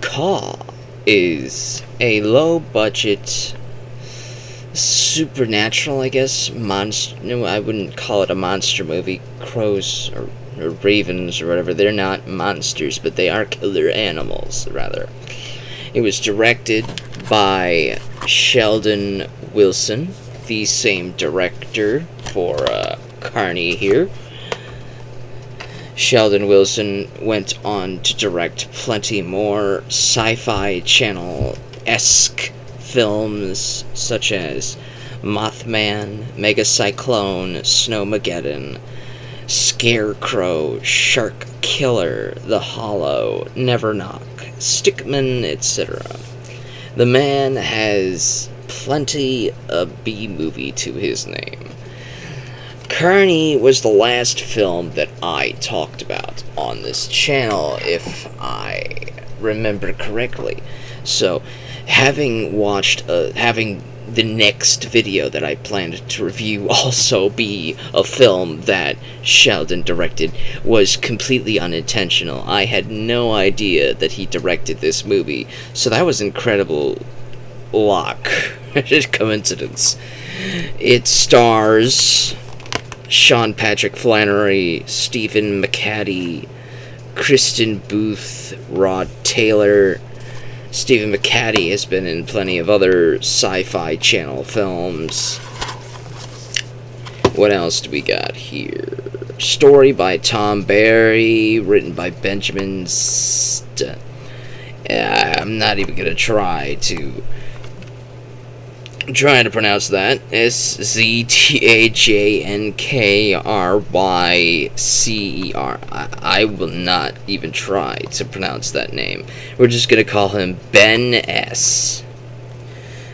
Caw is a low-budget, supernatural, I guess, monster. No, I wouldn't call it a monster movie. Crows or ravens or whatever, they're not monsters, but they are killer animals, rather. It was directed by Sheldon Wilson, the same director for Carney here. Sheldon Wilson went on to direct plenty more Sci-Fi Channel-esque films, such as Mothman, Mega Cyclone, Snowmageddon, Scarecrow, Shark Killer, The Hollow, Never Knock, Stickman, etc. The man has plenty of B-movie to his name. Carney was the last film that I talked about on this channel, if I remember correctly. So, having the next video that I planned to review also be a film that Sheldon directed was completely unintentional. I had no idea that he directed this movie, so that was incredible luck. Coincidence. It stars Sean Patrick Flannery, Stephen McHattie, Kristen Booth, Rod Taylor. Stephen McHattie has been in plenty of other Sci-Fi Channel films. What else do we got here? Story by Tom Barry, written by Benjamin I'm not even gonna try to pronounce that. Sztajankrycer. I will not even try to pronounce that name. We're just gonna call him Ben S.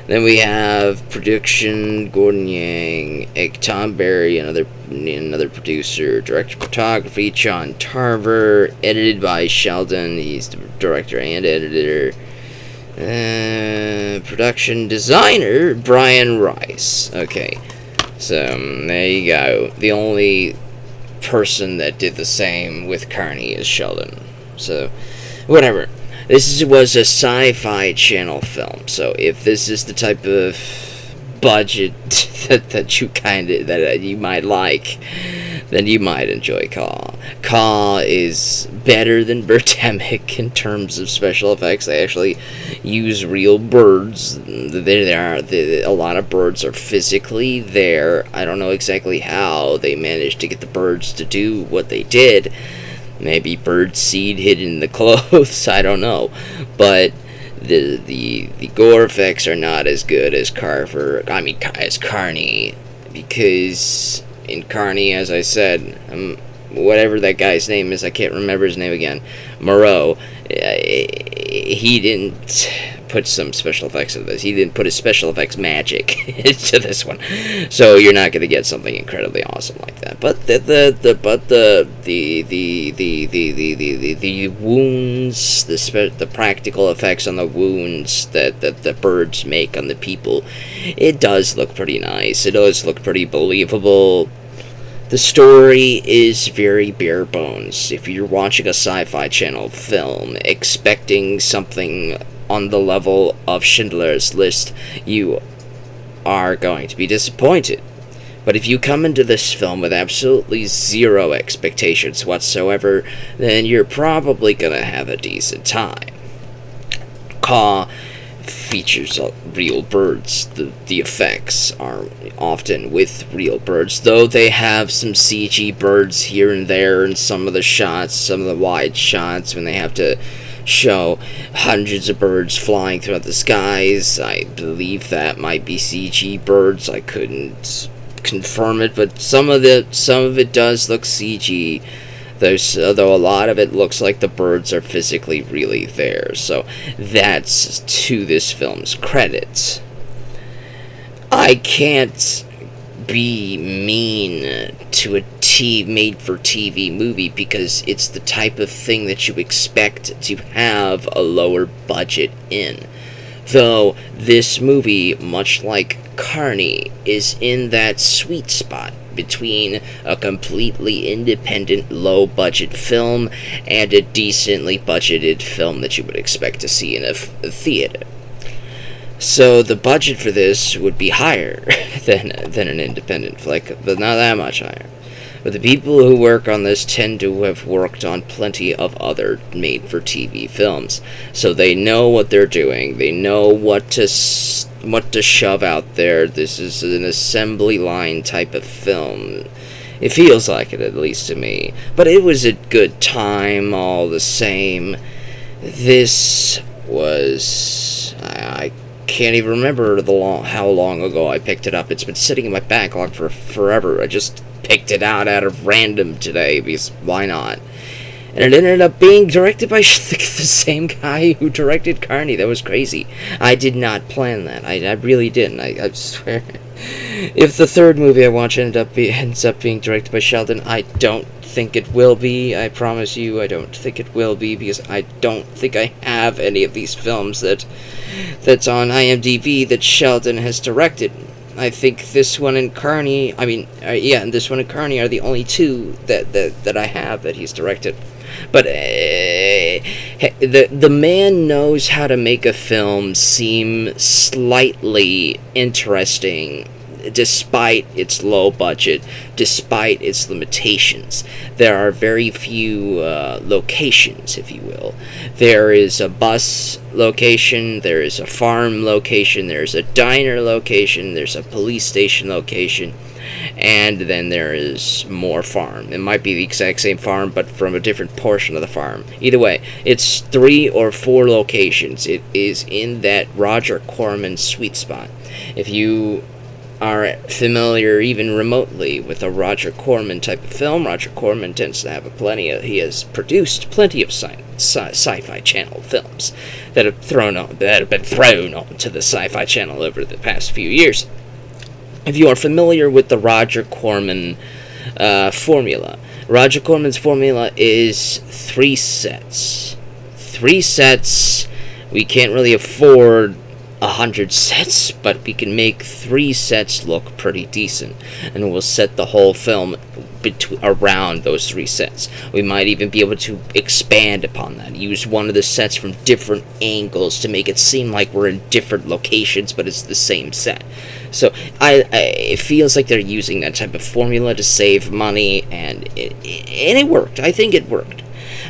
Then we have production, Gordon Yang, Tom Barry, another producer, director of photography, John Tarver, edited by Sheldon. He's the director and editor. Production designer, Brian Rice. Okay, so there you go. The only person that did the same with Carney is Sheldon. So, whatever. This was a Sci-Fi Channel film. So, if this is the type of budget that you might like, then you might enjoy Caw. Caw is better than Birdemic in terms of special effects. They actually use real birds. A lot of birds are physically there. I don't know exactly how they managed to get the birds to do what they did. Maybe bird seed hidden in the clothes. I don't know, but the gore effects are not as good as as Carney, because in Carney, as I said, whatever that guy's name is, I can't remember his name again, Moreau, he didn't put some special effects into this. He didn't put his special effects magic into this one, so you're not going to get something incredibly awesome like that. But the wounds, the practical effects on the wounds that the birds make on the people, it does look pretty nice. It does look pretty believable. The story is very bare bones. If you're watching a Sci-Fi Channel film expecting something on the level of Schindler's List, you are going to be disappointed. But if you come into this film with absolutely zero expectations whatsoever, then you're probably gonna have a decent time. Caw features real birds. The effects are often with real birds, though they have some CG birds here and there in some of the shots, some of the wide shots when they have to show hundreds of birds flying throughout the skies. I believe that might be CG birds. I couldn't confirm it, but some of it does look CG. Though a lot of it looks like the birds are physically really there. So that's to this film's credit. I can't be mean to a made-for-TV movie because it's the type of thing that you expect to have a lower budget in. Though this movie, much like Carney, is in that sweet spot between a completely independent, low-budget film and a decently budgeted film that you would expect to see in a theater. So the budget for this would be higher than an independent flick, but not that much higher. But the people who work on this tend to have worked on plenty of other made-for-TV films, so they know what they're doing. They know what to shove out there. This is an assembly line type of film. It feels like it, at least to me. But it was a good time, all the same. This was... I can't even remember how long ago I picked it up. It's been sitting in my backlog for forever. I just picked it out of random today, because why not? And it ended up being directed by the same guy who directed Carney. That was crazy. I did not plan that. I really didn't. I swear. If the third movie I watch ends up being directed by Sheldon, I don't think it will be. I promise you, I don't think it will be, because I don't think I have any of these films that's on IMDb that Sheldon has directed. I think this one and Carney, and this one and Carney are the only two that I have that he's directed. But the man knows how to make a film seem slightly interesting, despite its low budget, despite its limitations. There are very few locations, if you will. There is a bus location, there is a farm location, there's a diner location, there's a police station location, and then there is more farm. It might be the exact same farm, but from a different portion of the farm. Either way, it's 3 or 4 locations. It is in that Roger Corman sweet spot. If you are familiar even remotely with a Roger Corman type of film, Roger Corman tends to have he has produced plenty of sci-fi channel films that have been thrown onto the Sci-Fi Channel over the past few years. If you are familiar with the Roger Corman formula, Roger Corman's formula is 3 sets. 3 sets. We can't really afford 100 sets, but we can make 3 sets look pretty decent, and we'll set the whole film around those 3 sets. We might even be able to expand upon that, use one of the sets from different angles to make it seem like we're in different locations, but it's the same set. So it feels like they're using that type of formula to save money, and it worked. I think it worked.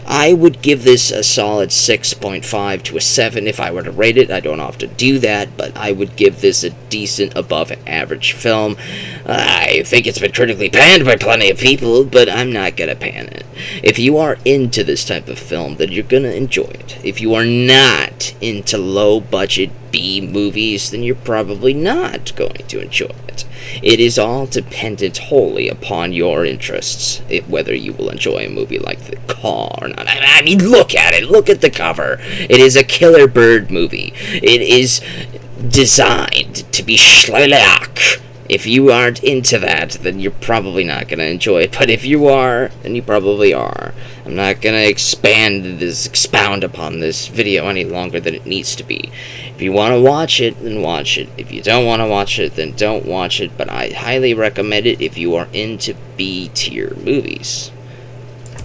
I would give this a solid 6.5 to a 7 if I were to rate it. I don't often do that, but I would give this a decent above average film. I think it's been critically panned by plenty of people, but I'm not going to pan it. If you are into this type of film, then you're going to enjoy it. If you are not into low-budget B movies, then you're probably not going to enjoy it. It is all dependent wholly upon your interests, whether you will enjoy a movie like The Call or not. I mean, look at it. Look at the cover. It is a killer bird movie. It is designed to be schleilach. If you aren't into that, then you're probably not going to enjoy it. But if you are, then you probably are. I'm not going to expound upon this video any longer than it needs to be. If you want to watch it, then watch it. If you don't want to watch it, then don't watch it. But I highly recommend it if you are into B-tier movies.